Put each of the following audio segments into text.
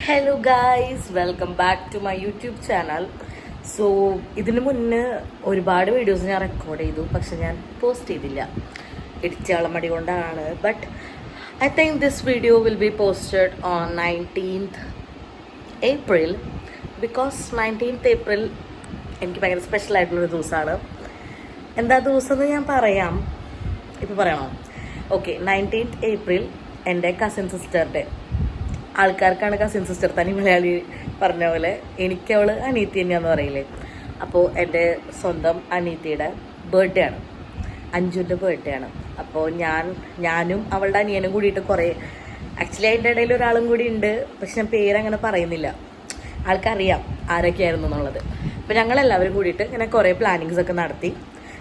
Hello guys, welcome back to my YouTube channel. So ഇതിന് മുന്നേ ഒരുപാട് വീഡിയോസ് ഞാൻ റെക്കോർഡ് ചെയ്തു, പക്ഷെ ഞാൻ പോസ്റ്റ് ചെയ്തില്ല. എഡിറ്റ് ചെയ്യാനുള്ള മടി കൊണ്ടാണ്. But I think this video will be posted on 19th April because 19th April എനിക്ക് ഭയങ്കര സ്പെഷ്യൽ ആയിട്ടുള്ളൊരു ദിവസമാണ്. എന്താ ദിവസം എന്ന് ഞാൻ പറയാം. ഇപ്പോൾ പറയണോ? ഓക്കെ, 19th April എൻ്റെ കസിൻ സിസ്റ്ററുടെ, ആൾക്കാർക്കാണ് കസിൻ സിസ്റ്റർ, തനി മലയാളി പറഞ്ഞ പോലെ എനിക്ക് അവൾ അനീത്തി തന്നെയാണെന്ന് പറയില്ലേ. അപ്പോൾ എൻ്റെ സ്വന്തം അനീത്തിയുടെ ബർത്ത്ഡേ ആണ്, അഞ്ജുൻ്റെ ബർത്ത്ഡേ ആണ്. അപ്പോൾ ഞാനും അവളുടെ അനിയനും കൂടിയിട്ട് കുറേ, ആക്ച്വലി അതിൻ്റെ ഇടയിൽ ഒരാളും കൂടി ഉണ്ട്, പക്ഷെ ഞാൻ പേരങ്ങനെ പറയുന്നില്ല, ആൾക്കറിയാം ആരൊക്കെയായിരുന്നു എന്നുള്ളത്. അപ്പോൾ ഞങ്ങളെല്ലാവരും കൂടിയിട്ട് ഇങ്ങനെ കുറേ പ്ലാനിങ്സ് ഒക്കെ നടത്തി.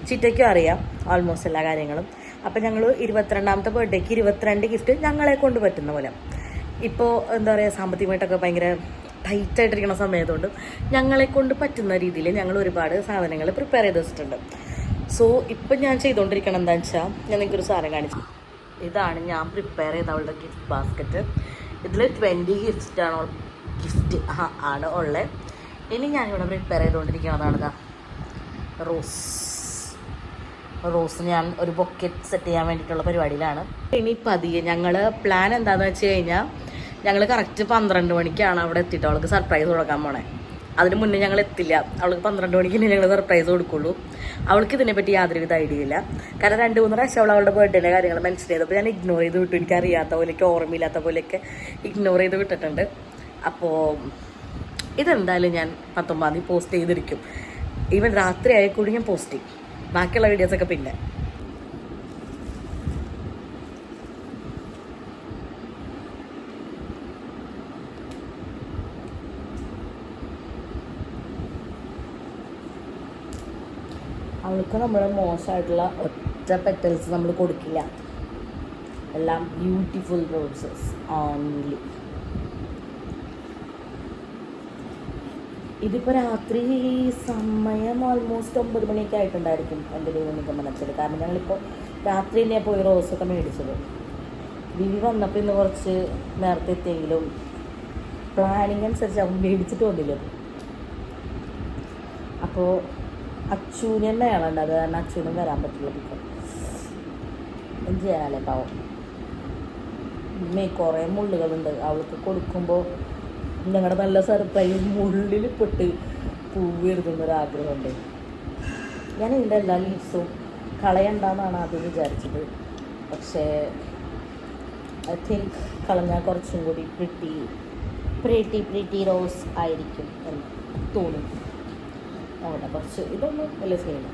ചിറ്റയ്ക്കും അറിയാം ഓൾമോസ്റ്റ് എല്ലാ കാര്യങ്ങളും. അപ്പോൾ ഞങ്ങൾ 22ാമത്തെ ബർത്ത്ഡേക്ക് 22 ഗിഫ്റ്റ് ഞങ്ങളെ കൊണ്ട് പറ്റുന്ന പോലെ. ഇപ്പോൾ എന്താ പറയുക, സാമ്പത്തികമായിട്ടൊക്കെ ഭയങ്കര ടൈറ്റായിട്ടിരിക്കുന്ന സമയത്തുകൊണ്ട് ഞങ്ങളെ കൊണ്ട് പറ്റുന്ന രീതിയിൽ ഞങ്ങൾ ഒരുപാട് സാധനങ്ങൾ പ്രിപ്പയർ ചെയ്ത് വെച്ചിട്ടുണ്ട്. സോ ഇപ്പം ഞാൻ ചെയ്തുകൊണ്ടിരിക്കണം എന്താണെന്ന് വെച്ചാൽ, ഞാൻ നിങ്ങൾക്കൊരു സാധനം കാണിച്ചു. ഇതാണ് ഞാൻ പ്രിപ്പയർ ചെയ്ത അവളുടെ ഗിഫ്റ്റ് ബാസ്ക്കറ്റ്. ഇതിൽ 20 ഗിഫ്റ്റ് ആണ് ഉള്ളത്. ഇനി ഞാനിവിടെ പ്രിപ്പയർ ചെയ്തുകൊണ്ടിരിക്കുന്നതാണ് റോസ് ഞാൻ ഒരു ബൊക്കറ്റ് സെറ്റ് ചെയ്യാൻ വേണ്ടിയിട്ടുള്ള പരിപാടിയിലാണ്. ഇനി പതിയെ ഞങ്ങൾ പ്ലാൻ എന്താണെന്ന് വെച്ച് കഴിഞ്ഞാൽ, ഞങ്ങൾ കറക്റ്റ് 12 മണിക്കാണ് അവിടെ എത്തിയിട്ട് അവൾക്ക് സർപ്രൈസ് കൊടുക്കാൻ പോണേ. അതിന് മുന്നേ ഞങ്ങൾ എത്തില്ല. അവൾക്ക് 12 മണിക്ക് ഞങ്ങൾ സർപ്രൈസ് കൊടുക്കുള്ളൂ. അവൾക്ക് ഇതിനെപ്പറ്റി യാതൊരുവിധ ഐഡിയ ഇല്ല. കാരണം 2-3 പ്രാവശ്യം അവളുടെ ബർത്ത്ഡേയുടെ കാര്യങ്ങൾ മെൻഷൻ ചെയ്തപ്പോൾ ഞാൻ ഇഗ്നോർ ചെയ്ത് വിട്ടു. എനിക്ക് അറിയാത്ത പോലെയൊക്കെ, ഓർമ്മയില്ലാത്ത പോലെയൊക്കെ ഇഗ്നോർ ചെയ്ത് വിട്ടിട്ടുണ്ട്. അപ്പോൾ ഇതെന്തായാലും ഞാൻ 19-ാം തീയതി പോസ്റ്റ് ചെയ്തിരിക്കും. ഈവൻ രാത്രി ആയിക്കൂടി ഞാൻ പോസ്റ്റ് ചെയ്യും. ബാക്കിയുള്ള വീഡിയോസൊക്കെ പിന്നെ. അവൾക്ക് നമ്മൾ മോശമായിട്ടുള്ള ഒറ്റ പെറ്റൽസ് നമ്മൾ കൊടുക്കില്ല. എല്ലാം ബ്യൂട്ടിഫുൾ റോസസ് ഓൺലി. ഇതിപ്പോൾ രാത്രി സമയം ഓൾമോസ്റ്റ് 9 മണിയൊക്കെ ആയിട്ടുണ്ടായിരിക്കും എൻ്റെ ഒരു നിഗമനത്തിൽ. കാരണം ഞങ്ങളിപ്പോൾ രാത്രി തന്നെയാണ് പോയി റോസൊക്കെ മേടിച്ചത്. വിവി വന്നപ്പോൾ ഇന്ന് കുറച്ച് നേരത്തെ എത്തിയെങ്കിലും പ്ലാനിങ് അനുസരിച്ച് അവൻ മേടിച്ചിട്ട് വന്നില്ല. അപ്പോൾ അച്ഛൂന് തന്നെയാണ് ഉണ്ടത്. കാരണം അച്ഛനും വരാൻ പറ്റില്ല. ഇപ്പം എന്ത് ചെയ്യാനല്ലേ പാവം. കുറേ മുള്ളുകളുണ്ട്. അവൾക്ക് കൊടുക്കുമ്പോൾ ഞങ്ങളുടെ നല്ല സർപ്രൈസ് മുള്ളിൽ പെട്ട് പൂവ് എഴുതുന്നൊരാഗ്രഹമുണ്ട്. ഞാൻ ഇതിൻ്റെ എല്ലാ ലീവ്സും കളയണ്ടെന്നാണ് ആദ്യം വിചാരിച്ചത്. പക്ഷേ ഐ തിങ്ക് കളഞ്ഞാൽ കുറച്ചും കൂടി പ്രീറ്റി റോസ് ആയിരിക്കും എന്ന് തോന്നും. അവിടെ കുറച്ച് ഇതൊന്നും വലിയ സീന്.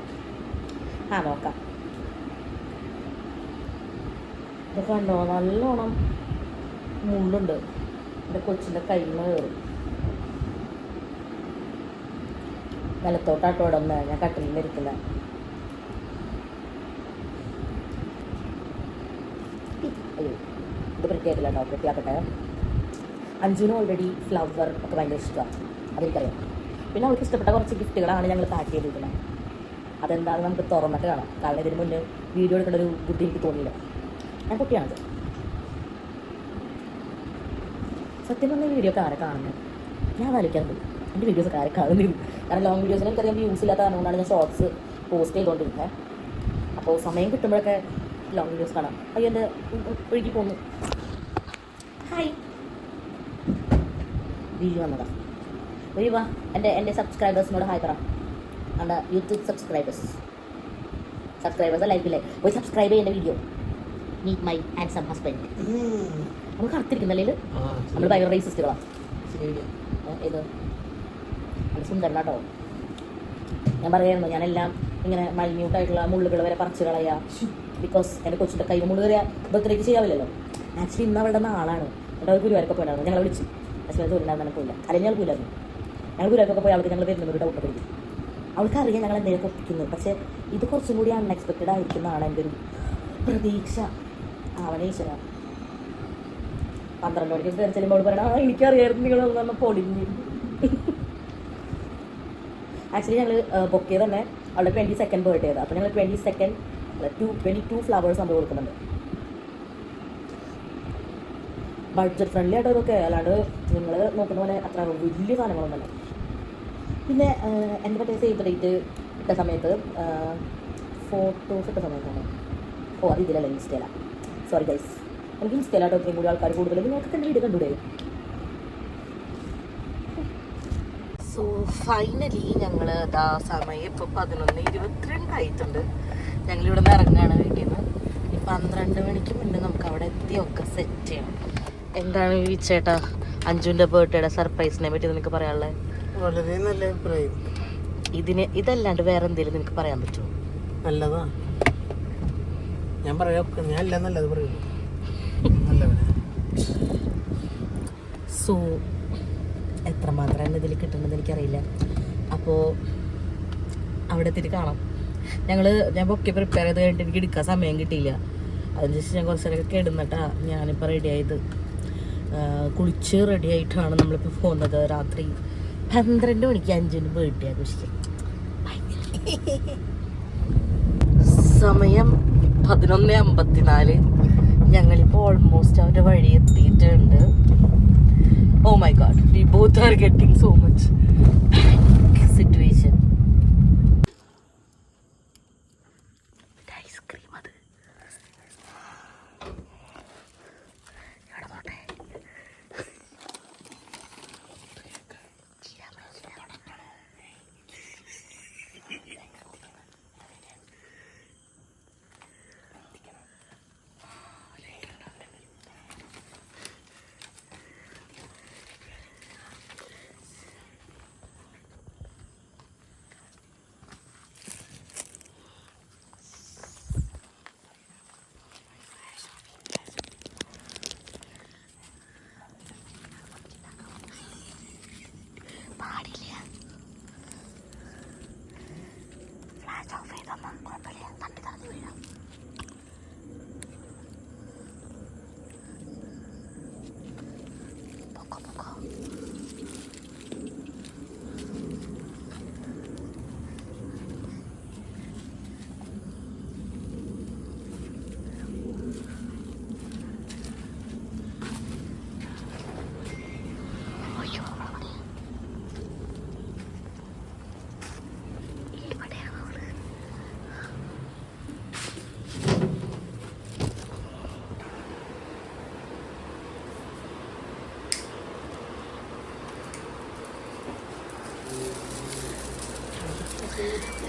നോക്കാം. ഇത് കണ്ടോ, നല്ലോണം മുള്ളുണ്ട്. എൻ്റെ കൊച്ചിൻ്റെ കയ്യിൽ നിന്ന് കയറും. നിലത്തോട്ടാട്ടോ ഇടുന്ന, ഞാൻ കട്ടിലിൽ ഇരിക്കില്ല. അയ്യോ, ഇത് വൃത്തിയാക്കില്ല കേട്ടോ, വൃത്തിയാക്കട്ടെ. അഞ്ജുനും ഓൾറെഡി ഫ്ലവർ ഒക്കെ ഭയങ്കര ഇഷ്ടമാണ്, അതെനിക്കറിയാം. പിന്നെ അവൾക്ക് ഇഷ്ടപ്പെട്ട കുറച്ച് ഗിഫ്റ്റുകളാണ് ഞങ്ങൾ പാക്ക് ചെയ്തിരിക്കുന്നത്. അതെന്താണെന്ന് നമുക്ക് തുറന്നിട്ട് കാണാം. കാരണം ഇതിന് മുന്നേ വീഡിയോ എടുക്കേണ്ട ഒരു ബുദ്ധി എനിക്ക് തോന്നിയില്ല. ഞാൻ കുട്ടിയാണത്. സത്യം പറഞ്ഞ വീഡിയോ ഒക്കെ ആരെ കാണുന്നത് ഞാൻ ആലോചിക്കാറുണ്ട്. എൻ്റെ വീഡിയോസ് ഒക്കെ ആരെ കാണുന്നില്ല. കാരണം ലോങ് വീഡിയോസിന് എനിക്കറിയാം വ്യൂസ് ഇല്ലാത്ത കാരണമാണ് ഞാൻ ഷോർട്സ് പോസ്റ്റ് ചെയ്തുകൊണ്ടിരുന്നത്. അപ്പോൾ സമയം കിട്ടുമ്പോഴൊക്കെ ലോങ് വീഡിയോസ് കാണാം. അയ്യോ, എൻ്റെ ഒഴുകി പോന്നു. ഹായ്, വീഡിയോ വന്നതാ. വാ, എൻ്റെ സബ്സ്ക്രൈബേഴ്സിനോട് ഹായ് പറ. എൻ്റെ യൂട്യൂബ് സബ്സ്ക്രൈബേഴ്സ് ലൈക്കില്ലേ, പോയി സബ്സ്ക്രൈബ് ചെയ്യുന്ന video. Meet my handsome husband. നമ്മൾ കറുത്തിരിക്കുന്നല്ലേ, നമ്മൾ ഭയങ്കര റേസിസ്റ്റുകളാണ്. ഇത് അത് സുന്ദരനാട്ടോ. ഞാൻ പറയായിരുന്നു, ഞാനെല്ലാം ഇങ്ങനെ മൈന്യൂട്ടായിട്ടുള്ള മുള്ളുകൾ വരെ പറിച്ച് കളയുക. ബിക്കോസ് എൻ്റെ കൊച്ചിൻ്റെ കൈ മുള്ളു വരെ ബർത്ത്ഡേക്ക് ചെയ്യാവില്ലല്ലോ. ആക്ച്വലി ഇന്ന് അവളുടെ നാളാണ്. എന്നിട്ട് അവർ ഗുരുവാരൊക്കെ പോയിണ്ടായിരുന്നു. ഞങ്ങളെ വിളിച്ചു. ആക്ച്വലി തൊഴിലുണ്ടാകുന്ന പോയില്ല, അല്ലെങ്കിൽ ഞങ്ങൾ പോയില്ലായിരുന്നു. ഞങ്ങൾ ഗുരുവാരൊക്കെ പോയി അവൾക്ക് ഞങ്ങൾ വരുന്നൊരു ഡൗട്ട് പഠിക്കും. അവൾക്കറിയാം ഞങ്ങൾ എന്തെങ്കിലും ഒപ്പിക്കുന്നത്. പക്ഷേ ഇത് കുറച്ചും കൂടി അൺഎക്സ്പെക്റ്റഡ് ആയിരിക്കുന്നതാണ് എൻ്റെ ഒരു പ്രതീക്ഷ. അവനെ ഈശ്വര 12 മണിക്ക് കയറി ചെല്ലുമ്പോൾ പറയണം, എനിക്കറിയായിരുന്നു നിങ്ങളൊന്ന് പറഞ്ഞാൽ പൊടിഞ്ഞു. ആക്ച്വലി ഞങ്ങൾ ബൊക്കെ തന്നെ അവളുടെ 22nd ബർത്ത്ഡേ ആണ്. അപ്പോൾ ഞങ്ങൾ 22 ഫ്ലവേഴ്സ് നമ്മൾ കൊടുക്കുന്നുണ്ട്. ബഡ്ജറ്റ് ഫ്രണ്ട്ലി ആയിട്ട് ഇതൊക്കെ, അല്ലാണ്ട് നിങ്ങൾ നോക്കുന്ന പോലെ അത്ര വലിയ സാധനങ്ങളൊന്നുമല്ല. പിന്നെ എൻ്റെ മറ്റേ സേവ് ദ ഡേറ്റ് ഇട്ട സമയത്ത് ഫോട്ടോസ് ഇട്ട സമയത്താണ്, അത് ഇതിലല്ല, ഇൻസ്റ്റയില. സോറി ഗൈസ്, എനിക്ക് ഇൻസ്റ്റയിലാട്ടോ ഇത്രയും കൂടി ആൾക്കാർ കൂടുതൽ. നിങ്ങൾക്ക് എൻ്റെ വീഡിയോ കണ്ടുകൂടെ? സോ ഫൈനലി ഞങ്ങൾ അതാ സമയം ഇപ്പോൾ 11:22 ആയിട്ടുണ്ട്. ഞങ്ങളിവിടെ നിന്ന് ഇറങ്ങുകയാണ് വീട്ടിൽ നിന്ന്. 12 മണിക്ക് മുന്നേ നമുക്ക് അവിടെ എത്തിയൊക്കെ സെറ്റ് ചെയ്യണം. എന്താണ് ഈ ചേട്ടാ അഞ്ജുവിൻ്റെ ബർത്ത്ഡേയുടെ സർപ്രൈസിനെ പറ്റി നിനക്ക് പറയാനുള്ളത്? വളരെ നല്ല അഭിപ്രായം. ഇതല്ലാണ്ട് വേറെ എന്തെങ്കിലും നിനക്ക് പറയാൻ പറ്റുമോ? നല്ലതാ, ഞാൻ പറയാം, ഞാൻ എല്ലാം നല്ലത് പറയുന്നു. സോ എത്രമാത്രമാണ് ഇതിൽ കിട്ടുന്നത് എനിക്കറിയില്ല. അപ്പോൾ അവിടെ എത്തിയിട്ട് കാണാം. ഞാൻ ബൊക്കെ പ്രിപ്പയർ ചെയ്ത് കഴിഞ്ഞിട്ട് എനിക്ക് എടുക്കാൻ സമയം കിട്ടിയില്ല. അതിനുശേഷം ഞാൻ കുറച്ച് നേരമൊക്കെ കിടന്നിട്ടാ ഞാനിപ്പോൾ റെഡി ആയത്. കുളിച്ച് റെഡി ആയിട്ടാണ് നമ്മളിപ്പോൾ പോകുന്നത്. രാത്രി 12 മണിക്ക് അഞ്ജുവിന് ബർത്ത്ഡേ ആഘോഷിക്കാം. സമയം 11:54. ഞങ്ങളിപ്പോൾ ഓൾമോസ്റ്റ് അവരുടെ വഴി എത്തിയിട്ടുണ്ട്. Oh my god, we both are getting so much panic situation. Ice cream adu yada mote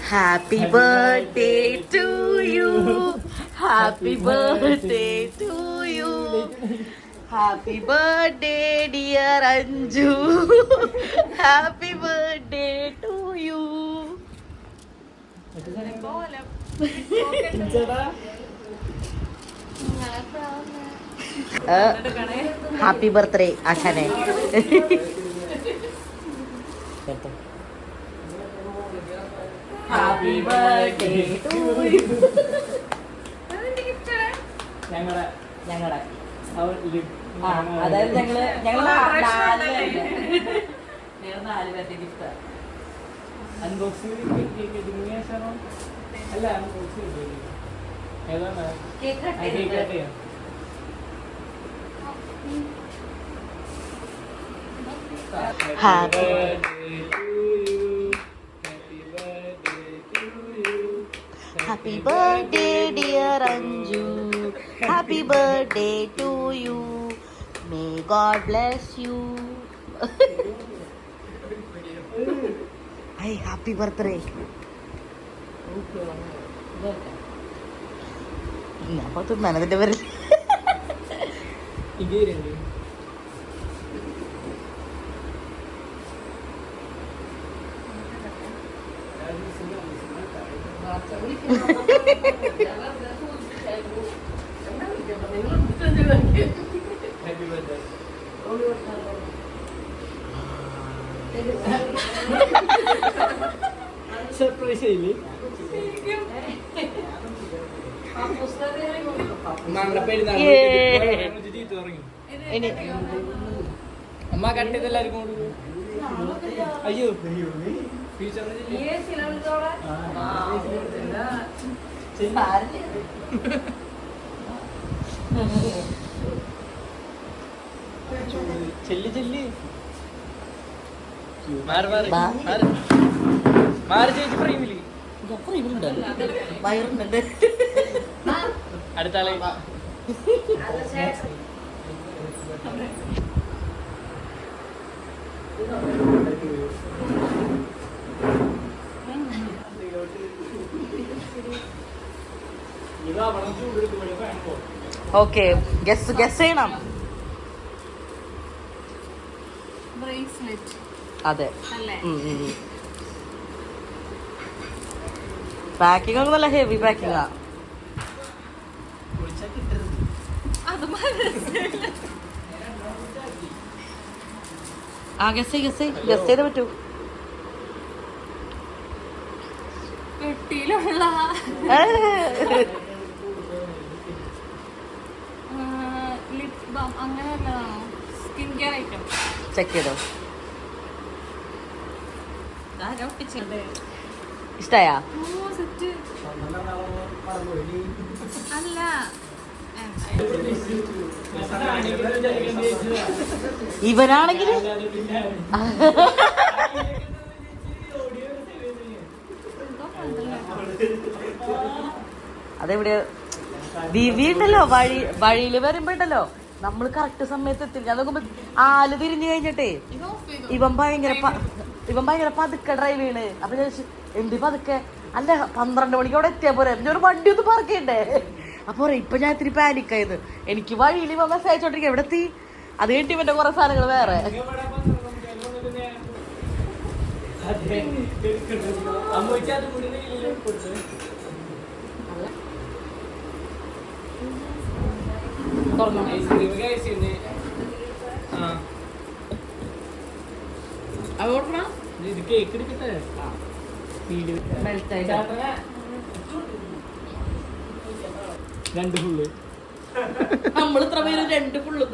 Happy birthday to you. Happy birthday to you. Happy birthday dear Anju. Happy birthday to you. Happy birthday Ashane. Happy birthday to you. ഞങ്ങളുടെ അതായത് ഞങ്ങള് 4 പേരുടെ gift. Happy Happy birthday dear Anju. Happy birthday to you. May God bless you. Hey, happy birthday. Apa tuh mana tadi ber? Igeri. Surprise ini. Mana pedas? Jadi itu orang ini. Amma katte itu lari kono. Ayo. Iya silam dola. ചെല്ലി ചെല്ലി ബാ. മാറി ചേച്ചി ഫ്രെയിമില് വയറുണ്ട്. അടുത്ത ആളെ okay guess ചെയ്യണം. Bracelet അതെ. അല്ലേ? പാക്കിംഗ് ഒക്കെ നല്ല ഹെവി പാക്കിംഗാ. അത് ആ ഗസ് ചെയ്തേ പറ്റൂ. പെട്ടിയിലുള്ള ലിപ് ബാം അങ്ങനെ വല്ലതാണോ? സ്കിൻ കെയർ ഐറ്റം ചെക്ക് ചെയ്തോ. ഇഷ്ടായാ? സെറ്റ് അല്ല ഇവനാണെങ്കിൽ അതെവിടെ ദിവി ഉണ്ടല്ലോ, വഴിയില് വരുമ്പോണ്ടല്ലോ നമ്മള് കറക്റ്റ് സമയത്ത് എത്തില്ല. ഞാൻ നോക്കുമ്പോ ആല് തിരിഞ്ഞു കഴിഞ്ഞിട്ടേ ഇവൻ ഭയങ്കര പതുക്കെ ഡ്രൈവ് ചെയ്യണ്. അപ്പൊ ഞാൻ എന്തി പതുക്കെ, അല്ല 12 മണിക്ക് അവിടെ എത്തിയാ പോരെ, ഒരു വണ്ടി ഒന്ന് പാർക്ക് ചെയ്യണ്ടേ. അപ്പൊ ഇപ്പൊ ഞാൻ ഇത്തിരി പാനിക്കായത്. എനിക്ക് വഴിയിൽ ഇവ മെസ്സേജ് അയച്ചോണ്ടിരിക്കുക എവിടെ എത്തി. അത് കഴിഞ്ഞിട്ട് ഇവന്റെ കുറെ സാധനങ്ങൾ വേറെ. ഇത് കേക്ക് എടുക്കട്ടെ. രണ്ട് ഫുള്ള് നമ്മൾ ഇത്ര പേര് 2 ഫുള്ള്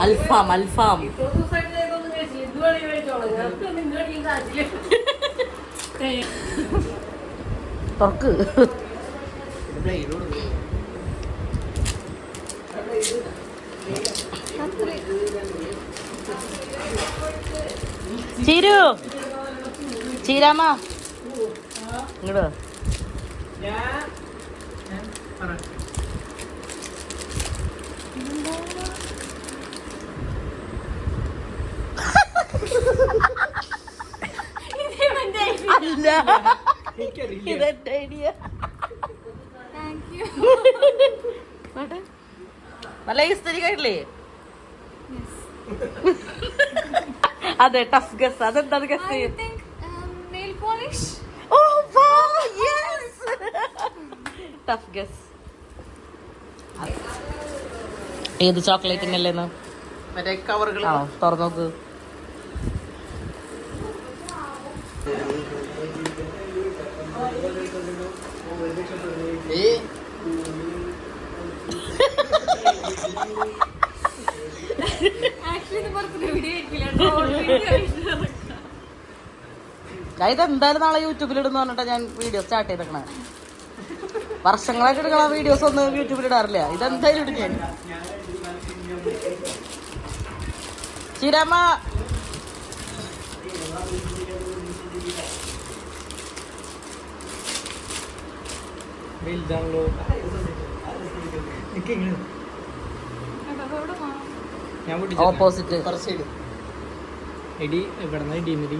അൽഫാം തുറക്ക്. ചീരാമ്മ ഇങ്ങോട്ട് അല്ല, ഇതെന്റെ ഐഡിയ. നല്ല ഹിസ്റ്ററി ആയിട്ടില്ലേ? അതെ, ടഫ് ഗസ്. അതെന്താ guess? Nail polish. Tough guess. ഏത് ചോക്ലേറ്റിനല്ലേന്ന്? മറ്റേ കവറുകൾ ആണോ? തുറന്നു നോക്ക്. ഇതെന്തായാലും നാളെ യൂട്യൂബിൽ ഇടുന്ന പറഞ്ഞിട്ടാ ഞാൻ വീഡിയോ സ്റ്റാർട്ട് ചെയ്തേക്കണേ. വർഷങ്ങളായിട്ട് എടുക്കണ വീഡിയോസ് ഒന്നും യൂട്യൂബിൽ ഇടാറില്ല. ഇതെന്തായാലും ഇടും ഞാൻ. ചീരാമ്മ ഓപ്പോസിറ്റ് എടി എവിടെന്നാ ഇടിയുന്നത്?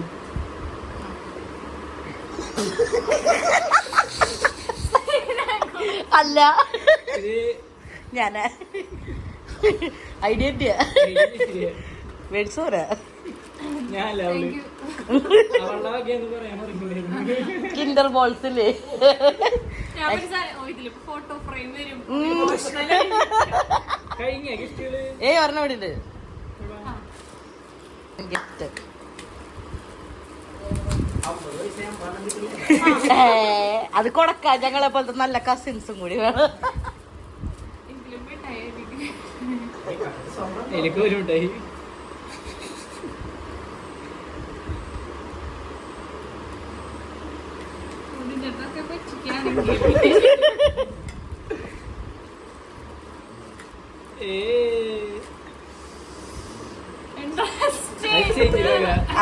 അല്ല, ഞാനാ ഐഡിയ മേടിച്ചോരാ. കിൻഡർ ബോൾസ് ഇല്ലേ? ഫോട്ടോ ഫ്രെയിം വരും. ഒരെണ്ണം ഇവിടെ ഉണ്ട്. ഗിഫ്റ്റ് അത് കൊടുക്കാം. ഞങ്ങളെ പോലത്തെ നല്ല കസിൻസും കൂടി വേണം. എനിക്ക് ഒരു ഉണ്ടായി. ഇതിന്റെ പറ്റിക്കാണെങ്കിൽ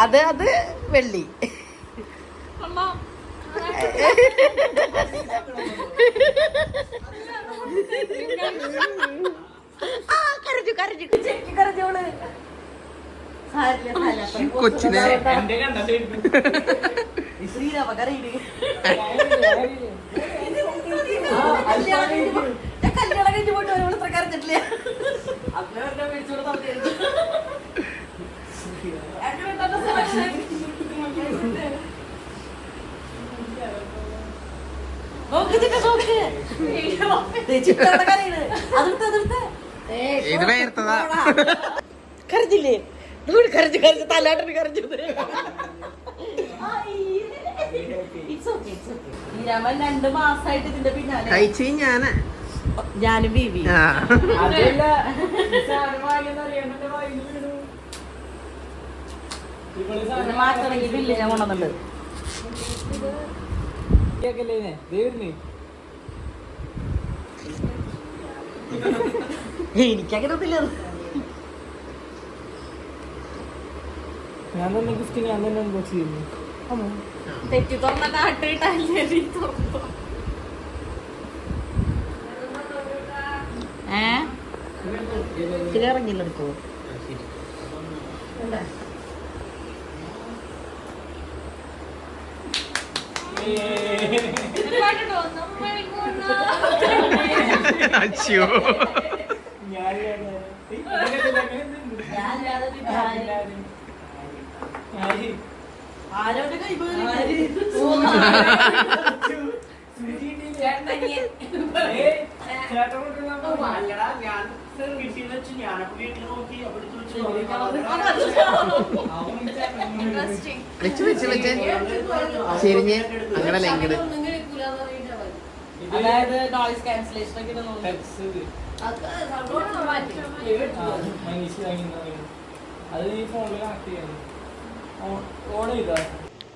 അത് വെള്ളി. കരഞ്ഞോള് കൊച്ചിനെ ശ്രീരാമ കരയില് കല്യാണം കഴിഞ്ഞ് പോയിട്ട് ഒരു ഇത്ര കരഞ്ഞിട്ടില്ല. ഇത് വേർത്തതാ. കരഞ്ഞില്ലേ? കരഞ്ഞു തലാട്ടിന് കരഞ്ഞത്. ഞാൻ 2 മാസമായിട്ട് ഇതിന്റെ പിന്നാലെ കഴിച്ചു ഞാനും ബീവി മാറ്റണമെങ്കിൽ ബില്ല് ഞാൻ കൊണ്ടുവന്നിട്ടുണ്ട്. എനിക്കങ്ങനെ ഒന്നില്ല. ഞാൻ തന്നെ ഗിഫ്റ്റ് ഞാൻ തന്നെ അൺബോക്സ് ചെയ്യുന്നു. തെറ്റി തുറന്ന കാട്ടിട്ടല്ലേ തുറന്നു. ഇറങ്ങില്ല എടുക്കോ? അച്ഛോ ആരോടെ കൈ വെച്ച് വെച്ച് വെച്ച് ചെരിഞ്ഞ് അങ്ങനെ ലെങ്കട്. അതായത് നോയിസ് ക്യാൻസലേഷൻ ഒക്കെ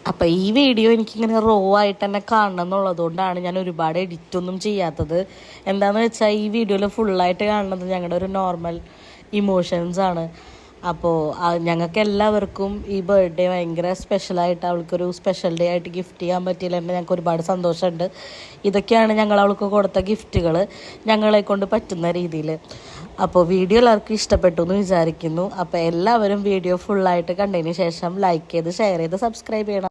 അപ്പം ഈ വീഡിയോ എനിക്കിങ്ങനെ റോ ആയിട്ട് തന്നെ കാണണം എന്നുള്ളതുകൊണ്ടാണ് ഞാൻ ഒരുപാട് എഡിറ്റൊന്നും ചെയ്യാത്തത്. എന്താണെന്ന് വെച്ചാൽ ഈ വീഡിയോയിൽ ഫുള്ളായിട്ട് കാണുന്നത് ഞങ്ങളുടെ ഒരു നോർമൽ ഇമോഷൻസാണ്. അപ്പോൾ ഞങ്ങൾക്ക് എല്ലാവർക്കും ഈ ബർത്ത്ഡേ ഭയങ്കര സ്പെഷ്യലായിട്ട് അവൾക്കൊരു സ്പെഷ്യൽ ഡേ ആയിട്ട് ഗിഫ്റ്റ് ചെയ്യാൻ പറ്റിയില്ല. ഞങ്ങൾക്ക് ഒരുപാട് സന്തോഷമുണ്ട്. ഇതൊക്കെയാണ് ഞങ്ങൾ അവൾക്ക് കൊടുത്ത ഗിഫ്റ്റുകൾ ഞങ്ങളെ കൊണ്ട് പറ്റുന്ന രീതിയിൽ. അപ്പോൾ വീഡിയോ എല്ലാവർക്കും ഇഷ്ടപ്പെട്ടു എന്ന് വിചാരിക്കുന്നു. അപ്പോൾ എല്ലാവരും വീഡിയോ ഫുള്ളായിട്ട് കണ്ടതിന് ശേഷം ലൈക്ക് ചെയ്ത് ഷെയർ ചെയ്ത് സബ്സ്ക്രൈബ് ചെയ്യണം.